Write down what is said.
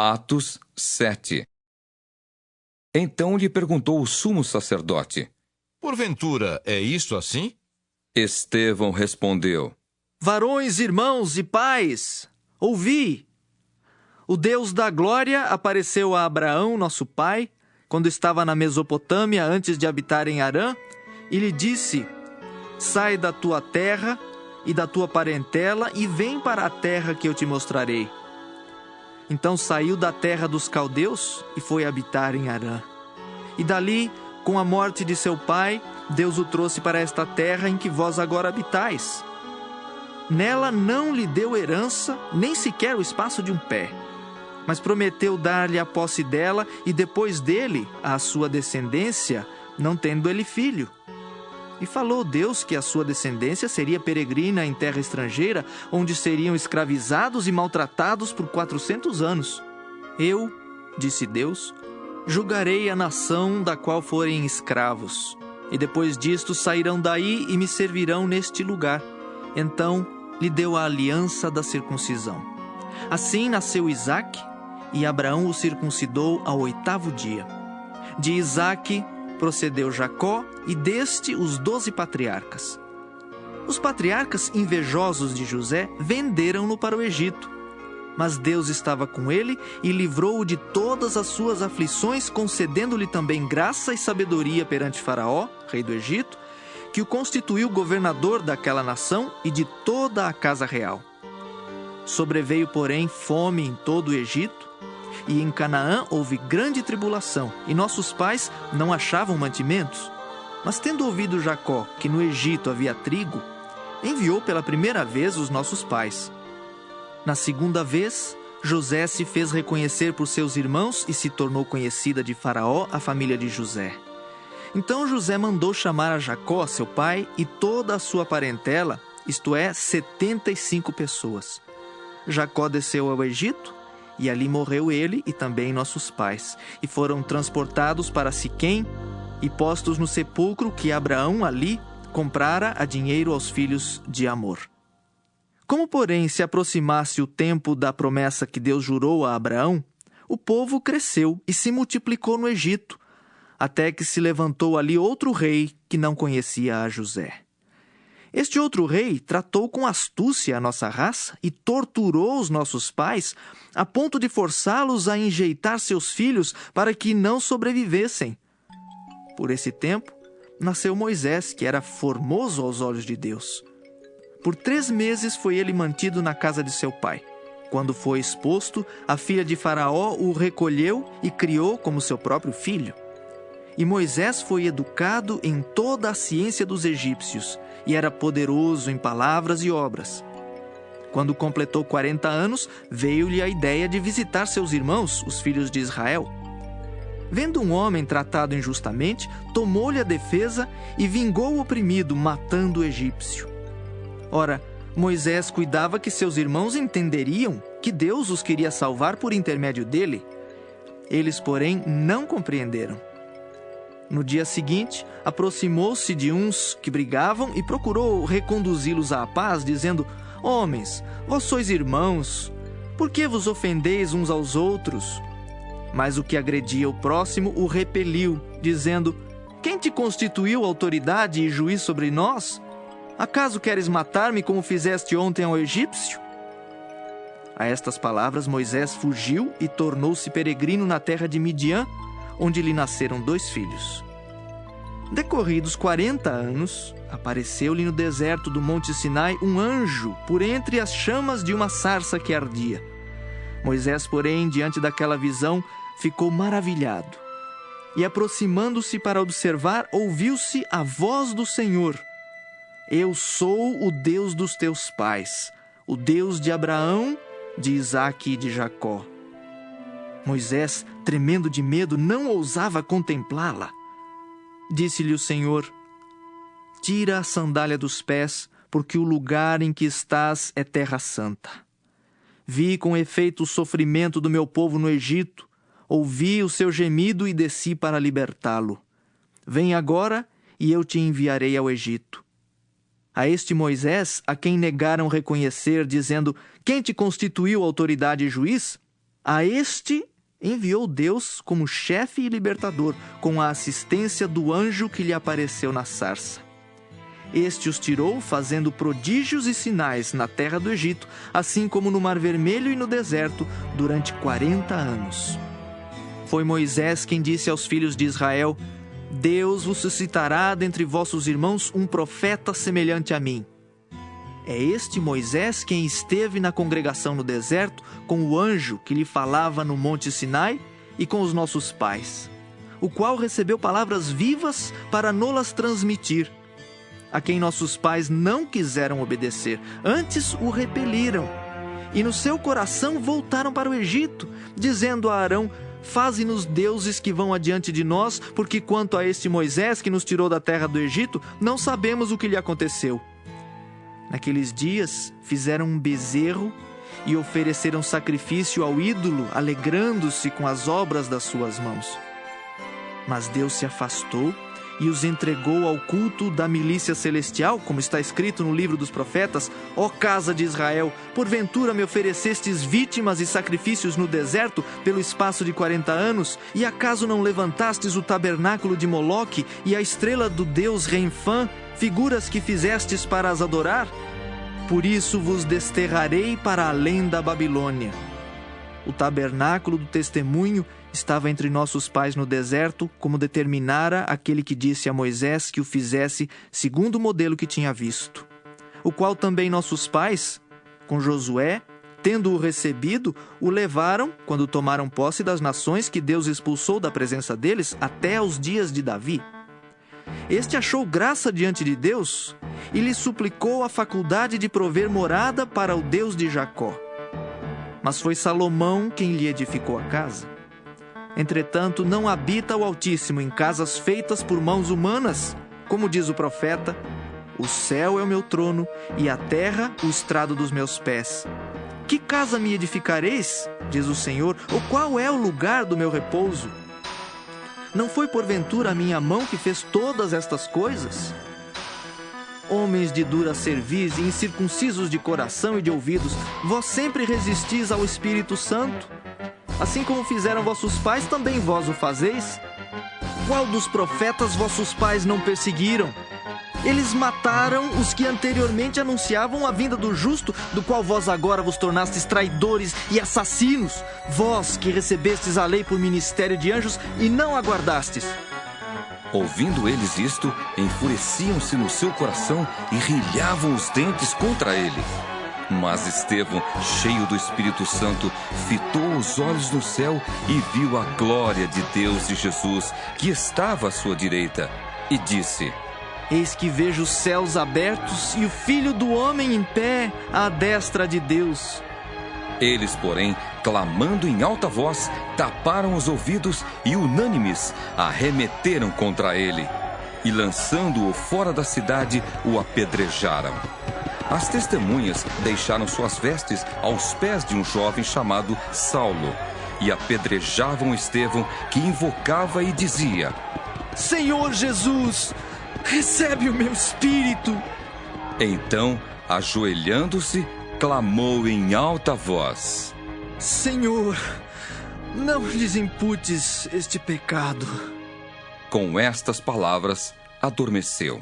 Atos 7. Então lhe perguntou o sumo sacerdote: Porventura, é isto assim? Estevão respondeu: Varões, irmãos e pais, ouvi! O Deus da glória apareceu a Abraão, nosso pai, quando estava na Mesopotâmia antes de habitar em Harã, e lhe disse: Sai da tua terra e da tua parentela e vem para a terra que eu te mostrarei. Então saiu da terra dos caldeus e foi habitar em Harã. E dali, com a morte de seu pai, Deus o trouxe para esta terra em que vós agora habitais. Nela não lhe deu herança, nem sequer o espaço de um pé, mas prometeu dar-lhe a posse dela e depois dele, a sua descendência, não tendo ele filho. E falou Deus que a sua descendência seria peregrina em terra estrangeira, onde seriam escravizados e maltratados por 400 anos. Eu, disse Deus, julgarei a nação da qual forem escravos, e depois disto sairão daí e me servirão neste lugar. Então lhe deu a aliança da circuncisão. Assim nasceu Isaque, e Abraão o circuncidou ao 8º dia. De Isaque procedeu Jacó, e deste os 12 patriarcas. Os patriarcas, invejosos de José, venderam-no para o Egito. Mas Deus estava com ele e livrou-o de todas as suas aflições, concedendo-lhe também graça e sabedoria perante Faraó, rei do Egito, que o constituiu governador daquela nação e de toda a casa real. Sobreveio, porém, fome em todo o Egito, e em Canaã houve grande tribulação, e nossos pais não achavam mantimentos. Mas tendo ouvido Jacó que no Egito havia trigo, enviou pela primeira vez os nossos pais. Na segunda vez, José se fez reconhecer por seus irmãos e se tornou conhecida de Faraó a família de José. Então José mandou chamar a Jacó, seu pai, e toda a sua parentela, isto é, 75 pessoas. Jacó desceu ao Egito, e ali morreu ele e também nossos pais, e foram transportados para Siquém e postos no sepulcro que Abraão ali comprara a dinheiro aos filhos de Amor. Como, porém, se aproximasse o tempo da promessa que Deus jurou a Abraão, o povo cresceu e se multiplicou no Egito, até que se levantou ali outro rei que não conhecia a José. Este outro rei tratou com astúcia a nossa raça e torturou os nossos pais a ponto de forçá-los a enjeitar seus filhos para que não sobrevivessem. Por esse tempo, nasceu Moisés, que era formoso aos olhos de Deus. Por 3 meses foi ele mantido na casa de seu pai. Quando foi exposto, a filha de Faraó o recolheu e criou como seu próprio filho. E Moisés foi educado em toda a ciência dos egípcios, e era poderoso em palavras e obras. Quando completou 40 anos, veio-lhe a ideia de visitar seus irmãos, os filhos de Israel. Vendo um homem tratado injustamente, tomou-lhe a defesa e vingou o oprimido, matando o egípcio. Ora, Moisés cuidava que seus irmãos entenderiam que Deus os queria salvar por intermédio dele. Eles, porém, não compreenderam. No dia seguinte, aproximou-se de uns que brigavam e procurou reconduzi-los à paz, dizendo: Homens, vós sois irmãos, por que vos ofendeis uns aos outros? Mas o que agredia o próximo o repeliu, dizendo: Quem te constituiu autoridade e juiz sobre nós? Acaso queres matar-me como fizeste ontem ao egípcio? A estas palavras Moisés fugiu e tornou-se peregrino na terra de Midian, onde lhe nasceram 2 filhos. Decorridos 40 anos, apareceu-lhe no deserto do Monte Sinai um anjo por entre as chamas de uma sarça que ardia. Moisés, porém, diante daquela visão, ficou maravilhado. E aproximando-se para observar, ouviu-se a voz do Senhor: Eu sou o Deus dos teus pais, o Deus de Abraão, de Isaque e de Jacó. Moisés, tremendo de medo, não ousava contemplá-la. Disse-lhe o Senhor: Tira a sandália dos pés, porque o lugar em que estás é terra santa. Vi com efeito o sofrimento do meu povo no Egito, ouvi o seu gemido e desci para libertá-lo. Vem agora e eu te enviarei ao Egito. A este Moisés, a quem negaram reconhecer, dizendo: Quem te constituiu autoridade e juiz? A este enviou Deus como chefe e libertador, com a assistência do anjo que lhe apareceu na sarça. Este os tirou, fazendo prodígios e sinais na terra do Egito, assim como no Mar Vermelho e no deserto, durante 40 anos. Foi Moisés quem disse aos filhos de Israel: Deus vos suscitará dentre vossos irmãos um profeta semelhante a mim. É este Moisés quem esteve na congregação no deserto com o anjo que lhe falava no Monte Sinai e com os nossos pais, o qual recebeu palavras vivas para nolas transmitir, a quem nossos pais não quiseram obedecer, antes o repeliram, e no seu coração voltaram para o Egito, dizendo a Arão: Faze-nos deuses que vão adiante de nós, porque quanto a este Moisés que nos tirou da terra do Egito, não sabemos o que lhe aconteceu. Naqueles dias fizeram um bezerro e ofereceram sacrifício ao ídolo, alegrando-se com as obras das suas mãos. Mas Deus se afastou e os entregou ao culto da milícia celestial, como está escrito no livro dos profetas: Ó casa de Israel, porventura me oferecestes vítimas e sacrifícios no deserto pelo espaço de 40 anos? E acaso não levantastes o tabernáculo de Moloque e a estrela do deus Renfã, figuras que fizestes para as adorar? Por isso vos desterrarei para além da Babilônia. O tabernáculo do testemunho estava entre nossos pais no deserto, como determinara aquele que disse a Moisés que o fizesse segundo o modelo que tinha visto. O qual também nossos pais, com Josué, tendo-o recebido, o levaram, quando tomaram posse das nações que Deus expulsou da presença deles, até aos dias de Davi. Este achou graça diante de Deus e lhe suplicou a faculdade de prover morada para o Deus de Jacó. Mas foi Salomão quem lhe edificou a casa. Entretanto, não habita o Altíssimo em casas feitas por mãos humanas, como diz o profeta: O céu é o meu trono e a terra o estrado dos meus pés. Que casa me edificareis, diz o Senhor, ou qual é o lugar do meu repouso? Não foi porventura a minha mão que fez todas estas coisas? Homens de dura cerviz e incircuncisos de coração e de ouvidos, vós sempre resistis ao Espírito Santo? Assim como fizeram vossos pais, também vós o fazeis? Qual dos profetas vossos pais não perseguiram? Eles mataram os que anteriormente anunciavam a vinda do justo, do qual vós agora vos tornastes traidores e assassinos, vós que recebestes a lei por ministério de anjos e não aguardastes. Ouvindo eles isto, enfureciam-se no seu coração e rilhavam os dentes contra ele. Mas Estevão, cheio do Espírito Santo, fitou os olhos no céu e viu a glória de Deus e Jesus, que estava à sua direita, e disse: Eis que vejo os céus abertos e o Filho do Homem em pé à destra de Deus. Eles, porém, clamando em alta voz, taparam os ouvidos e, unânimes, arremeteram contra ele, e, lançando-o fora da cidade, o apedrejaram. As testemunhas deixaram suas vestes aos pés de um jovem chamado Saulo, e apedrejavam Estevão, que invocava e dizia: Senhor Jesus, recebe o meu espírito. Então, ajoelhando-se, clamou em alta voz: Senhor, não lhes imputes este pecado. Com estas palavras, adormeceu.